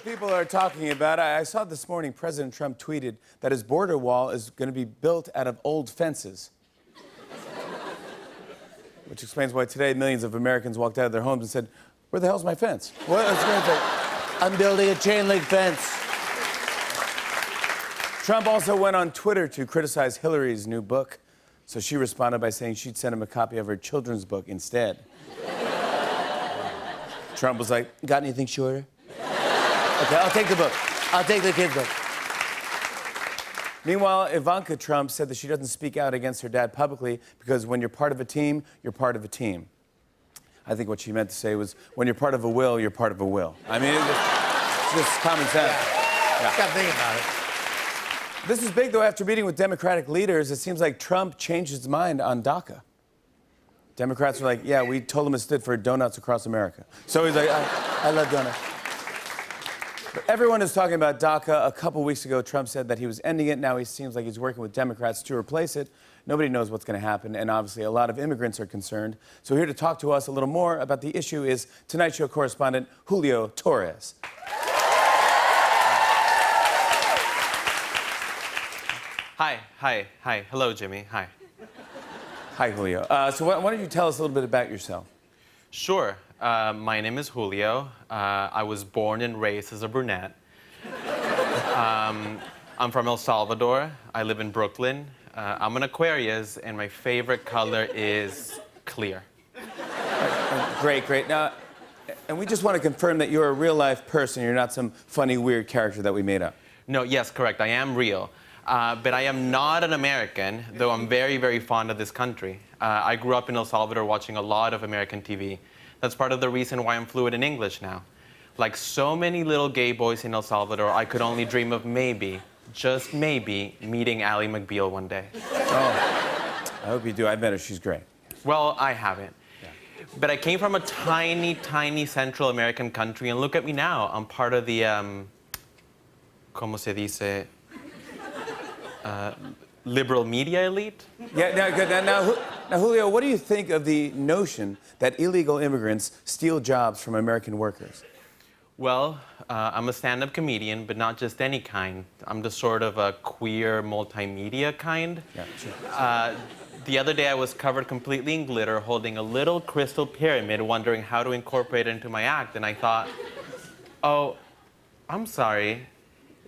people are talking about. I saw this morning President Trump tweeted that his border wall is going to be built out of old fences. Which explains why today millions of Americans walked out of their homes and said, "Where the hell's my fence?" What? I'm building a chain link fence. Trump also went on Twitter to criticize Hillary's new book. So she responded by saying she'd send him a copy of her children's book instead. Trump was like, "Got anything shorter?" "Okay, I'll take the book. I'll take the kid's book." Meanwhile, Ivanka Trump said that she doesn't speak out against her dad publicly because when you're part of a team, you're part of a team. I think what she meant to say was, when you're part of a will, you're part of a will. I mean, it's just common sense. Yeah. Got to think about it. This is big, though. After meeting with Democratic leaders, it seems like Trump changed his mind on DACA. Democrats were like, "Yeah, we told him it stood for Donuts Across America." So he's like, I love donuts. But everyone is talking about DACA. A couple weeks ago, Trump said that he was ending it. Now he seems like he's working with Democrats to replace it. Nobody knows what's going to happen, and obviously a lot of immigrants are concerned. So here to talk to us a little more about the issue is Tonight Show correspondent Julio Torres. Hi. Hello, Jimmy. Hi. Hi, Julio. So why don't you tell us a little bit about yourself? Sure. My name is Julio. I was born and raised as a brunette. I'm from El Salvador. I live in Brooklyn. I'm an Aquarius, and my favorite color is clear. Great. Now, and we just want to confirm that you're a real-life person. You're not some funny, weird character that we made up. No, yes, correct. I am real. But I am not an American, though I'm very, very fond of this country. I grew up in El Salvador watching a lot of American TV. That's part of the reason why I'm fluent in English now. Like so many little gay boys in El Salvador, I could only dream of maybe, just maybe, meeting Ally McBeal one day. Oh, I hope you do. I bet her. She's great. Well, I haven't. Yeah. But I came from a tiny, tiny Central American country, and look at me now. I'm part of the, ¿cómo se dice? Liberal media elite? Yeah, now, Julio, what do you think of the notion that illegal immigrants steal jobs from American workers? Well, I'm a stand-up comedian, but not just any kind. I'm the sort of a queer multimedia kind. Yeah, sure. The other day, I was covered completely in glitter, holding a little crystal pyramid, wondering how to incorporate it into my act, and I thought, oh, I'm sorry.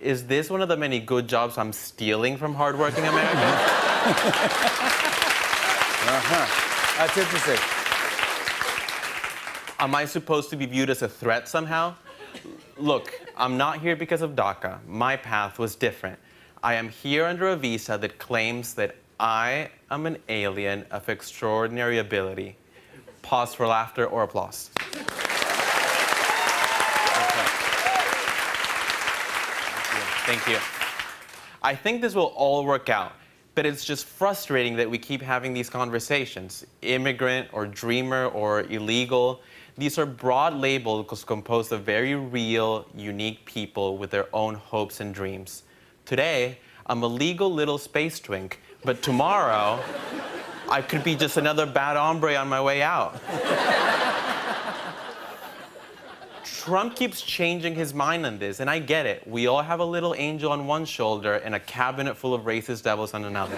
Is this one of the many good jobs I'm stealing from hardworking Americans? That's interesting. Am I supposed to be viewed as a threat somehow? Look, I'm not here because of DACA. My path was different. I am here under a visa that claims that I am an alien of extraordinary ability. Pause for laughter or applause. Thank you. I think this will all work out, but it's just frustrating that we keep having these conversations. Immigrant or dreamer or illegal. These are broad labels composed of very real, unique people with their own hopes and dreams. Today, I'm a legal little space twink, but tomorrow, I could be just another bad hombre on my way out. Trump keeps changing his mind on this, and I get it. We all have a little angel on one shoulder and a cabinet full of racist devils on another.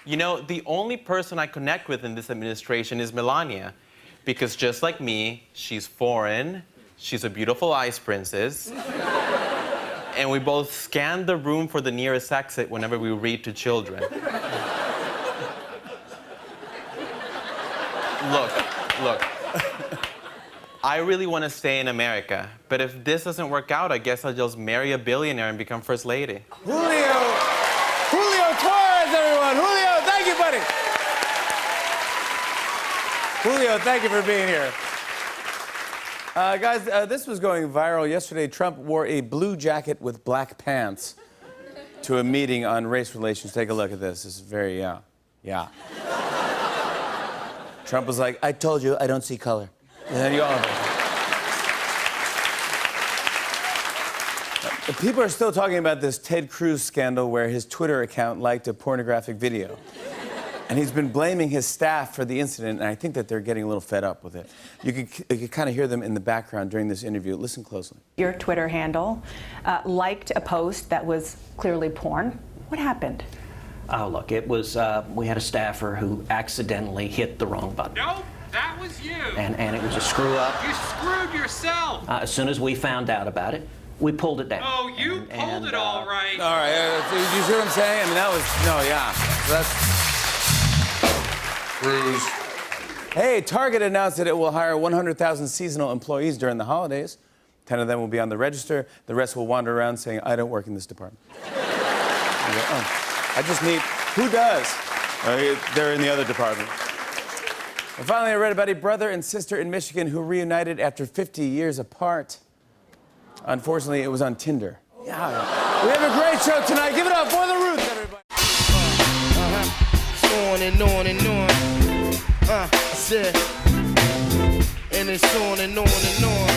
You know, the only person I connect with in this administration is Melania, because just like me, she's foreign, she's a beautiful ice princess, and we both scan the room for the nearest exit whenever we read to children. Look. I really want to stay in America, but if this doesn't work out, I guess I'll just marry a billionaire and become first lady. Julio Torres, everyone! Julio, thank you, buddy! Julio, thank you for being here. Guys, this was going viral. Yesterday, Trump wore a blue jacket with black pants to a meeting on race relations. Take a look at this. This is very, yeah. Trump was like, "I told you, I don't see color." And then you all... People are still talking about this Ted Cruz scandal where his Twitter account liked a pornographic video. And he's been blaming his staff for the incident, and I think that they're getting a little fed up with it. You could kind of hear them in the background during this interview. Listen closely. Your Twitter handle liked a post that was clearly porn. What happened? Oh, look, it was, we had a staffer who accidentally hit the wrong button. Nope, that was you. And it was a screw up. You screwed yourself. As soon as we found out about it, we pulled it down. Oh, you pulled it all right. All right, you see what I'm saying? I mean, that was, no, yeah. So that's... Cruz. Hey, Target announced that it will hire 100,000 seasonal employees during the holidays. 10 of them will be on the register. The rest will wander around saying, I don't work in this department. I just need, who does? They're in the other department. And finally, I read about a brother and sister in Michigan who reunited after 50 years apart. Unfortunately, it was on Tinder. Yeah. We have a great show tonight. Give it up for the Roots, everybody. On and on and on. I said, and it's on and on and on.